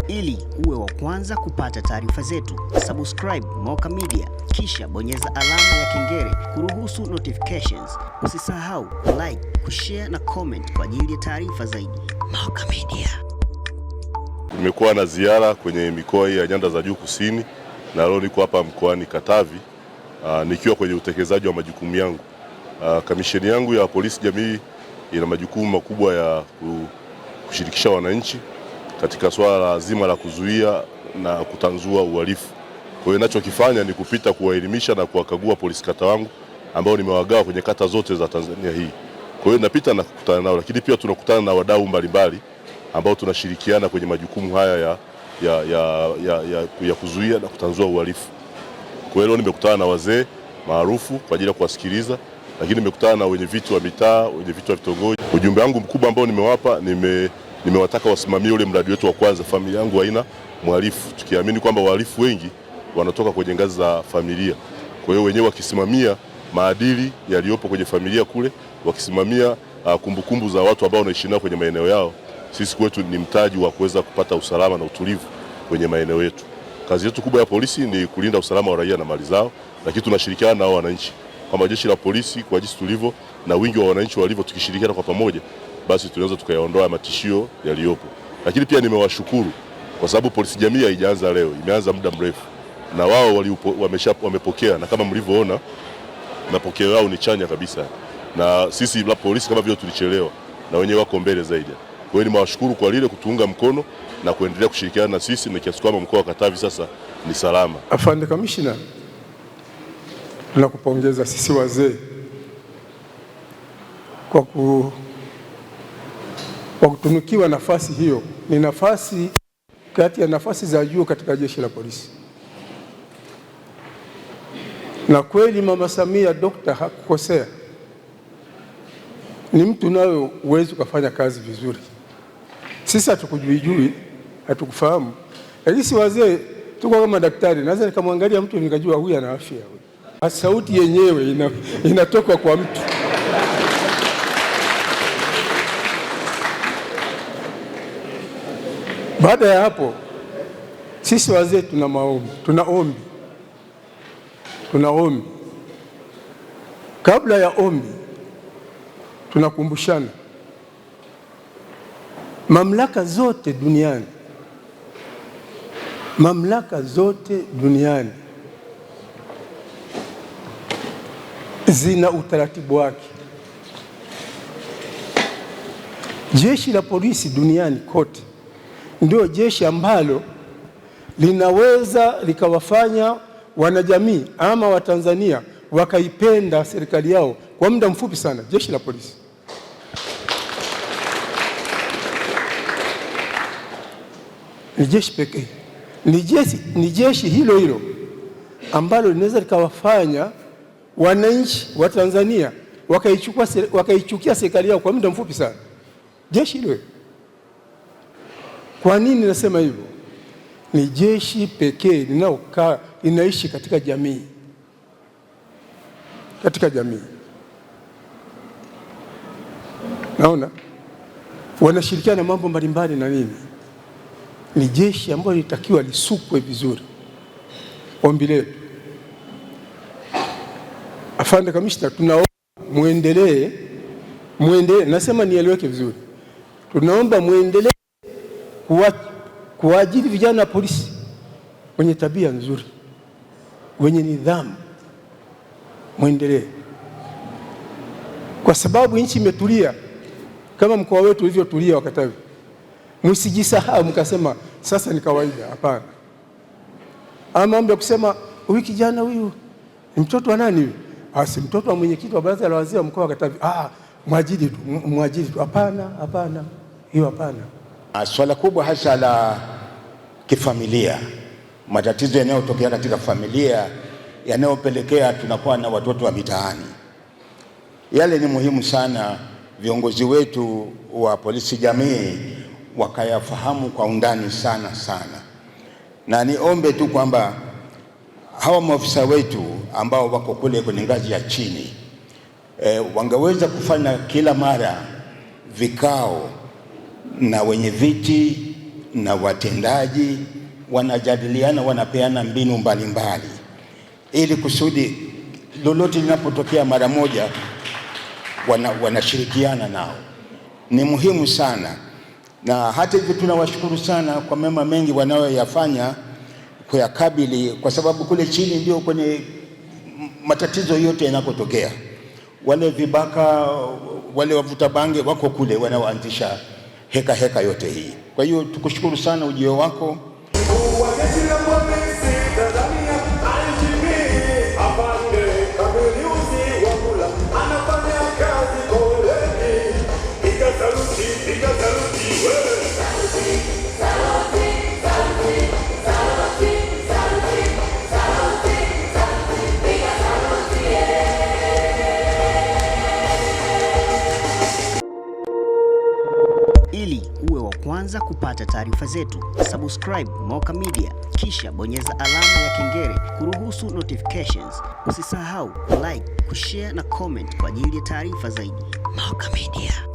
Ili uwe wa kwanza kupata taarifa zetu, subscribe Moka Media kisha bonyeza alama ya kengele kuruhusu notifications. Usisahau like, kushare na comment kwa ajili ya taarifa zaidi. Moka Media. Nimekuwa na ziara kwenye mikoa ya Nyanda za Juu Kusini na leo niko hapa mkoani Katavi nikiwa kwenye utekelezaji wa majukumu yangu. Kamisheni yangu ya polisi jamii ina majukumu makubwa ya kushirikisha wananchi katika swala zima la kuzuia na kutanzua uhalifu. Kwa hiyo ninachokifanya ni kupita kuwaelimisha na kuwakagua polisi kata wangu ambao nimewagawa kwenye kata zote za Tanzania hii. Kwa hiyo napita na kukutana nao, lakini pia tunakutana na wadau mbalimbali ambao tunashirikiana kwenye majukumu haya ya kuzuia na kutanzua uhalifu. Kwa hiyo nimekutana na wazee maarufu kwa ajili ya kuwasikiliza, lakini nimekutana na wenye viti wa mitaa, wenye viti wa vitongoji. Ujumbe wangu mkubwa ambao nimewapa, nimewataka wasimamie ule mradi wetu wa kwanza, familia yangu haina mhalifu, tukiamini kwamba wahalifu wengi wanatoka kwenye ngazi za familia. Kwa hiyo wenyewe wakisimamia maadili yaliyopo kwenye familia kule, wakisimamia kumbukumbu za watu ambao wanaishi nao kwenye maeneo yao, sisi kwetu ni mtaji wa kuweza kupata usalama na utulivu kwenye maeneo yetu. Kazi yetu kubwa ya polisi ni kulinda usalama wa raia na mali zao, lakini tunashirikiana na wananchi. Kama jeshi la polisi, kwa jinsi tulivyo na wingi wa wananchi walivyo, tukishirikiana kwa pamoja, basi tunaweza tukayaondoa matishio yaliyopo. Lakini pia nimewashukuru kwa sababu polisi jamii haijaanza leo, imeanza muda mrefu, na wao wamepokea, na kama mlivyoona mapokeo yao ni chanya kabisa, na sisi la polisi kama vile tulichelewa na wenyewe wako mbele zaidi. Kwa hiyo nimewashukuru kwa lile kutuunga mkono na kuendelea kushirikiana na sisi, na kiasi kwamba mkoa wa Katavi sasa ni salama. Afande Kamishna, tunakupongeza sisi wazee kwa kutunukiwa nafasi hiyo. Ni nafasi kati ya nafasi za juu katika jeshi la polisi, na kweli Mama Samia Dokta hakukosea. Ni mtu nawe uwezi ukafanya kazi vizuri. Sisi hatukujui, hatukufahamu, lakini si wazee tuko kama daktari, naweza nikamwangalia mtu nikajua huyu ana afya. Sauti yenyewe inatoka kwa mtu. Baada ya hapo, sisi wazee tuna maombi, tuna ombi. Kabla ya ombi, tunakumbushana mamlaka zote duniani zina utaratibu wake. Jeshi la polisi duniani kote ndio jeshi ambalo linaweza likawafanya wanajamii ama Watanzania wakaipenda serikali yao kwa muda mfupi sana. Jeshi la polisi ni jeshi pekee, ni jeshi hilo ambalo linaweza likawafanya wananchi wa Tanzania wakaichukia serikali yao kwa muda mfupi sana. Jeshi hilo. Kwa nini nasema hivyo? Ni jeshi pekee linaishi katika jamii. Naona wanashirikiana mambo mbalimbali na nini. Ni jeshi ambalo linatakiwa lisukwe vizuri. Ombi letu, Afande Kamishna, tunaomba muendelee, nasema nieleweke vizuri. Tunaomba muendelee kuajiri vijana wa polisi wenye tabia nzuri, wenye nidhamu. Muendelee, kwa sababu nchi imetulia kama mkoa wetu ulivyotulia wa Katavi. Msijisahau mkasema sasa ni kawaida. Hapana. Ama mambo ya kusema huyu kijana huyu ni mtoto wa nani huyu? Si mtoto wa mwenyekiti wa baraza la wazee wa mkoa wa Katavi. Mwajiri tu. Hapana. Hiyo hapana. Swala kubwa hasa la kifamilia, matatizo yanayotokea katika familia yanayopelekea tunakuwa na watoto wa mitaani, yale ni muhimu sana viongozi wetu wa polisi jamii wakayafahamu kwa undani sana, na niombe tu kwamba hawa maafisa wetu ambao wako kule kwenye ngazi ya chini wangeweza kufanya kila mara vikao na wenye viti na watendaji wanajadiliana, wanapeana mbinu mbalimbali ili kusudi lolote linapotokea mara moja wanashirikiana nao. Ni muhimu sana, na hata hivyo tunawashukuru sana kwa mema mengi wanayoyafanya kuyakabili, kwa sababu kule chini ndio kwenye matatizo yote yanapotokea. Wale vibaka, wale wavuta bange wako kule wanaoanzisha heka yote hii. Kwa hiyo tukushukuru sana ujio wako. Ili uwe wa kwanza kupata taarifa zetu, subscribe Moka Media, kisha bonyeza alama ya kengele kuruhusu notifications. Usisahau like, kushare na comment kwa ajili ya taarifa zaidi. Moka Media.